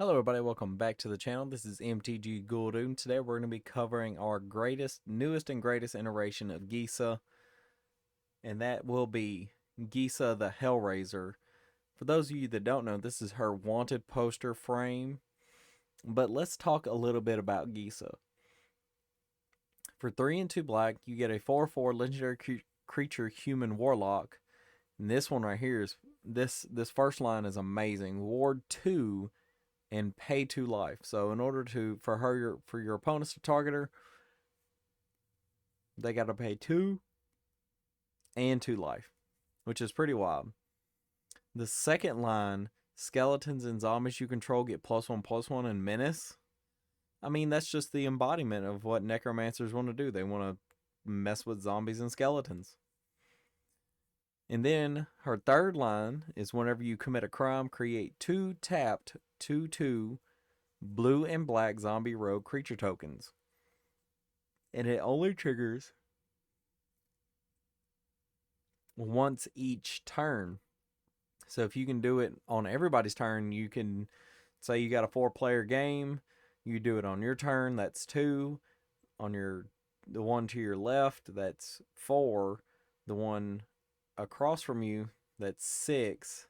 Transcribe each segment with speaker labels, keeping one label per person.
Speaker 1: Hello everybody, welcome back to the channel. This is MTG GhoulDecks. Today we're going to be covering our newest and greatest iteration of Gisa, and that will be Gisa the Hellraiser. For those of you that don't know, this is her wanted poster frame, but let's talk a little bit about Gisa. For 3 and 2 black, you get a 4/4 legendary creature human warlock. And this one right here is, this first line is amazing. Ward 2 and pay 2 life. So in order for your opponents to target her, they got to pay 2 and 2 life, which is pretty wild. The second line, skeletons and zombies you control get +1/+1 and menace. I mean, that's just the embodiment of what necromancers want to do. They want to mess with zombies and skeletons. And then her third line is whenever you commit a crime, create 2 tapped 2/2 blue and black zombie rogue creature tokens. And it only triggers once each turn. So if you can do it on everybody's turn, you can say you got a 4-player game, you do it on your turn, that's 2. On the one to your left, that's 4. The one across from you, that's 6.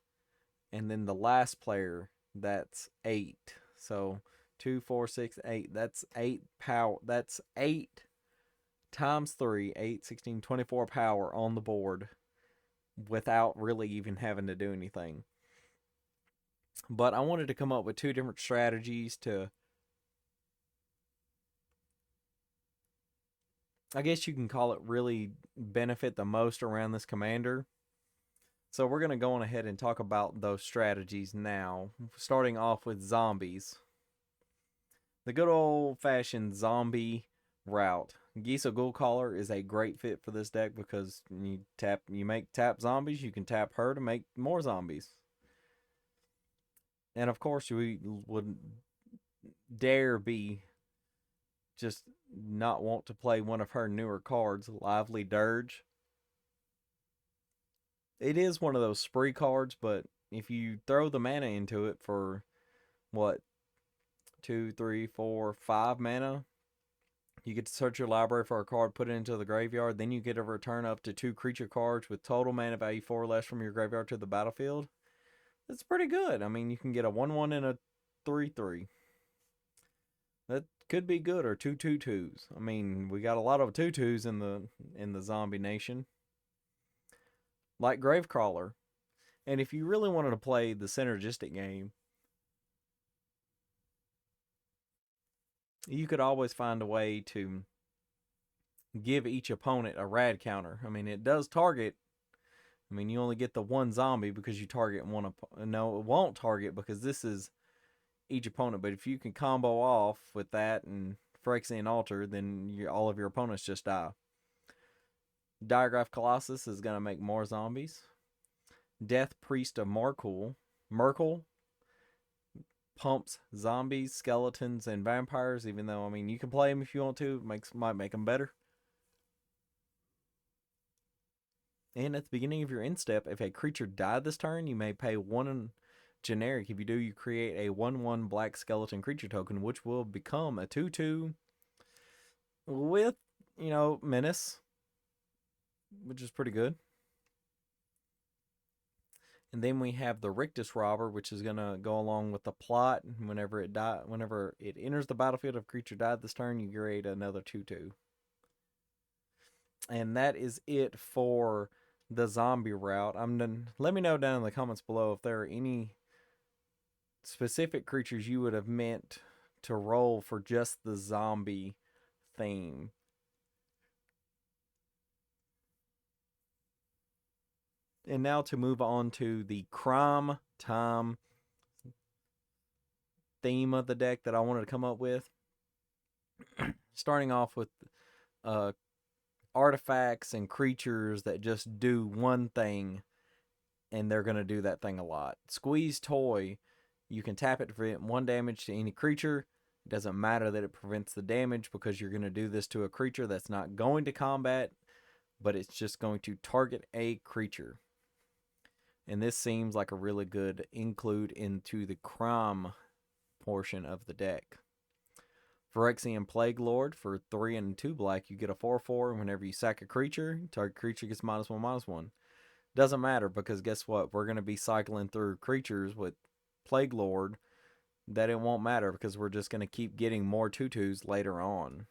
Speaker 1: And then the last player, that's 8. So 2, 4, 6, 8. That's 8 power. That's 8 times 3, 8, 16, 24 power on the board without really even having to do anything. But I wanted to come up with 2 different strategies to, I guess you can call it, really benefit the most around this commander. So we're going to go on ahead and talk about those strategies now, starting off with zombies. The good old-fashioned zombie route. Gisa Ghoulcaller is a great fit for this deck because you make tap zombies, you can tap her to make more zombies. And of course, we would dare be just not want to play one of her newer cards, Lively Dirge. It is one of those spree cards, but if you throw the mana into it for what, 2, 3, 4, 5 mana, you get to search your library for a card, put it into the graveyard, then you get to return up to 2 creature cards with total mana value 4 or less from your graveyard to the battlefield. That's pretty good. I mean, you can get a 1/1 and a 3/3. That could be good, or 2 2/2s. I mean, we got a lot of 2/2s in the zombie nation, like Gravecrawler. And if you really wanted to play the synergistic game, you could always find a way to give each opponent a rad counter. I mean, it does target. I mean, you only get the 1 zombie because you target one. No, it won't target because this is each opponent. But if you can combo off with that and Phyrexian Altar, then all of your opponents just die. Diagraph Colossus is going to make more zombies. Death Priest of Merkel pumps zombies, skeletons, and vampires, even though, I mean, you can play them if you want to. It might make them better. And at the beginning of your end step, if a creature died this turn, you may pay 1 generic. If you do, you create a 1/1 black skeleton creature token, which will become a 2/2 with, menace, which is pretty good. And then we have the Rictus Robber, which is going to go along with the plot. Whenever it enters the battlefield, if a creature died this turn, you create another 2/2. And that is it for the zombie route. Let me know down in the comments below if there are any specific creatures you would have meant to roll for just the zombie theme. And now to move on to the crime time theme of the deck that I wanted to come up with. Starting off with artifacts and creatures that just do one thing, and they're going to do that thing a lot. Squeeze Toy, you can tap it to prevent 1 damage to any creature. It doesn't matter that it prevents the damage because you're going to do this to a creature that's not going to combat, but it's just going to target a creature. And this seems like a really good include into the crime portion of the deck. Phyrexian Plague Lord for 3 and 2 black, you get a 4/4, and whenever you sack a creature, target creature gets -1/-1. Doesn't matter, because guess what? We're going to be cycling through creatures with Plague Lord that it won't matter, because we're just going to keep getting more 2/2s later on.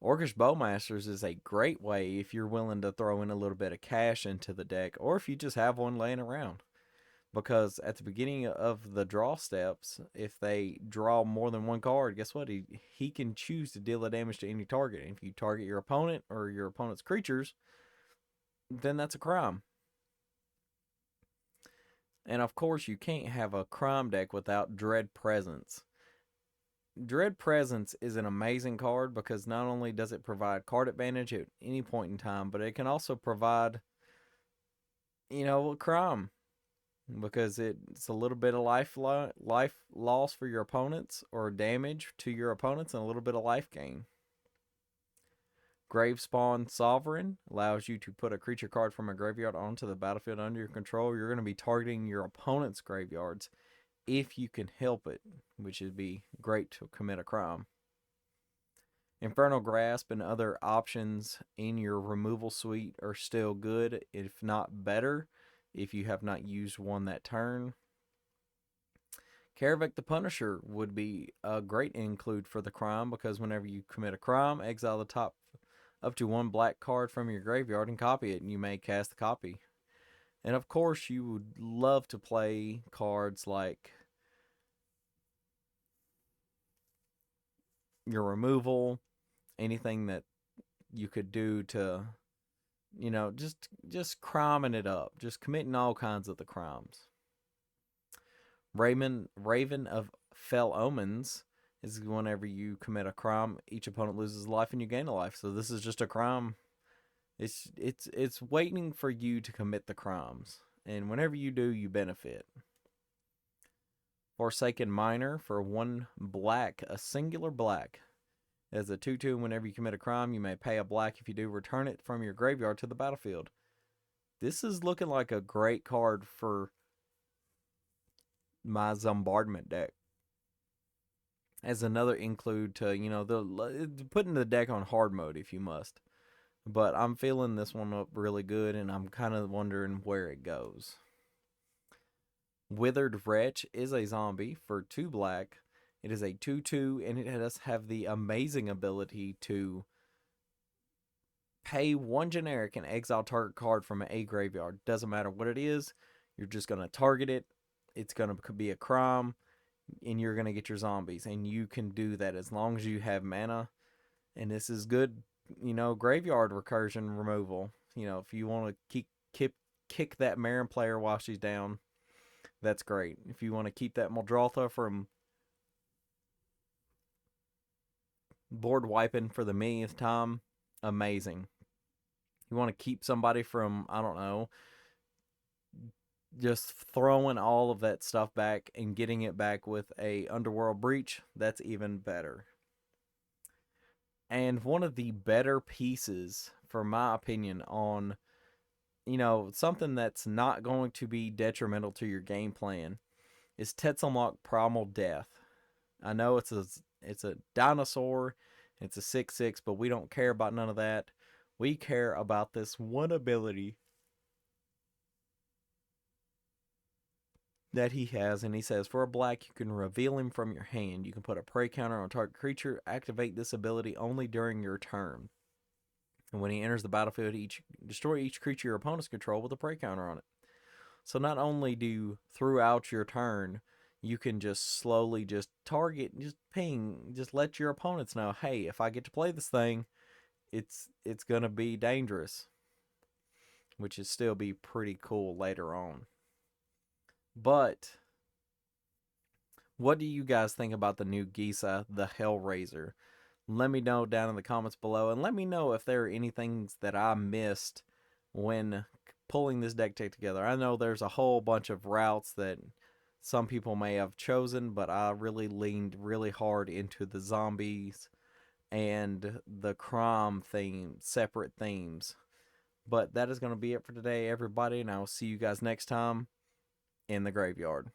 Speaker 1: Orcish Bowmasters is a great way if you're willing to throw in a little bit of cash into the deck, or if you just have one laying around. Because at the beginning of the draw steps, if they draw more than one card, guess what? He can choose to deal the damage to any target. And if you target your opponent or your opponent's creatures, then that's a crime. And of course, you can't have a crime deck without Dread Presence. Dread Presence is an amazing card because not only does it provide card advantage at any point in time, but it can also provide, a crime. Because it's a little bit of life loss for your opponents, or damage to your opponents, and a little bit of life gain. Gravespawn Sovereign allows you to put a creature card from a graveyard onto the battlefield under your control. You're going to be targeting your opponent's graveyards if you can help it, which would be great to commit a crime. Infernal Grasp and other options in your removal suite are still good, if not better, if you have not used one that turn. Karavik the Punisher would be a great include for the crime, because whenever you commit a crime, exile the top up to one black card from your graveyard and copy it, and you may cast the copy. And of course, you would love to play cards like your removal, anything that you could do to, just criming it up, just committing all kinds of the crimes. Raven of Fell Omens is whenever you commit a crime, each opponent loses a life and you gain a life. So this is just a crime. It's waiting for you to commit the crimes, and whenever you do, you benefit. Forsaken Miner for 1 black, a singular black. As a 2/2, whenever you commit a crime, you may pay a black. If you do, return it from your graveyard to the battlefield. This is looking like a great card for my Zombardment deck. As another include to, putting the deck on hard mode if you must. But I'm feeling this one up really good, and I'm kind of wondering where it goes. Withered Wretch is a zombie for 2 black. It is a 2/2, and it does have the amazing ability to pay 1 generic and exile target card from a graveyard. Doesn't matter what it is, you're just going to target it. It's going to be a crime, and you're going to get your zombies. And you can do that as long as you have mana. And this is good, graveyard recursion removal. If you want to kick that Marin player while she's down, that's great. If you want to keep that Muldrotha from board wiping for the millionth time, amazing. You want to keep somebody from, I don't know, just throwing all of that stuff back and getting it back with a Underworld Breach, that's even better. And one of the better pieces, for my opinion, on something that's not going to be detrimental to your game plan, is Tetzelmach Primal Death. I know it's a dinosaur, it's a 6/6, but we don't care about none of that. We care about this one ability that he has, and he says, for a black, you can reveal him from your hand. You can put a prey counter on target creature, activate this ability only during your turn. And when he enters the battlefield, destroy each creature your opponents control with a prey counter on it. So not only do throughout your turn, you can just slowly just target, just ping, just let your opponents know, hey, if I get to play this thing, it's going to be dangerous, which is still be pretty cool later on. But what do you guys think about the new Gisa, the Hellraiser? Let me know down in the comments below, and let me know if there are any things that I missed when pulling this deck together. I know there's a whole bunch of routes that some people may have chosen, but I really leaned really hard into the zombies and the crime theme, separate themes. But that is going to be it for today, everybody, and I will see you guys next time in the graveyard.